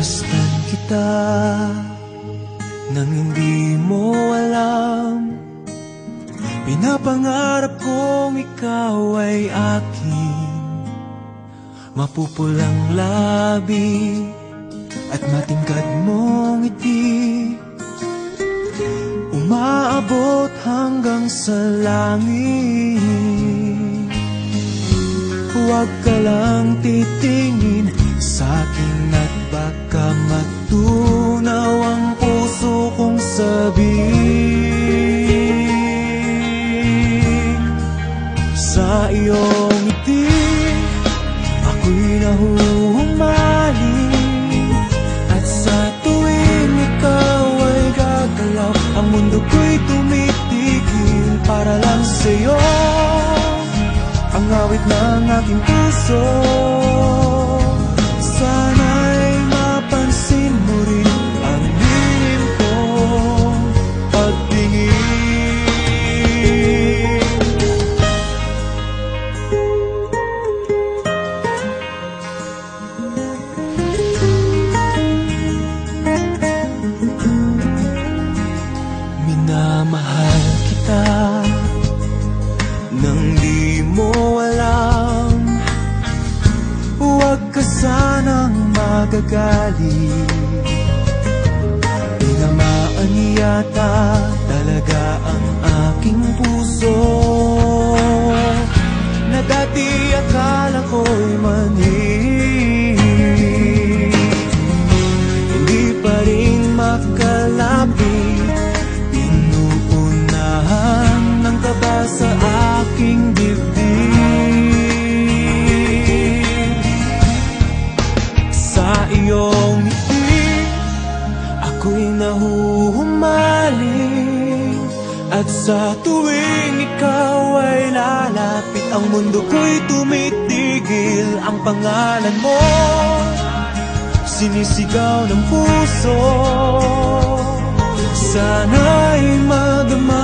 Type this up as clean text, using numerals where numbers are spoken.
Pinagmasdan kita nang hindi mo alam. Pinapangarap kong ikaw ay akin, mapupulang labi at matingkad mong ngiti, umaabot hanggang sa langit. Huwag ka lang titingin sa'kin at baka matunaw ang puso kong sabihin. Sa iyong ngiti ako'y nahuhumaling, at sa tuwing ikaw ay gagalaw, ang mundo ko'y tumitigil para lang sa'yo. Ang awit ng aking puso, sana'y mapansin mo rin ang lihim kong pagtingin. Minamahal kita nang di mo alam. Huwag ka sanang magagalit, tinamaan yata talaga ang aking puso, na dati akala ko'y mani. Hindi pa rin makalapit, inuunahan ng kaba sa aking dibdib. Sa iyong ngiti ako'y nahuhumaling, at sa tuwing ikaw ay lalapit, ang mundo ko'y tumitigil. Ang pangalan mo sinisigaw ng puso, sana'y madama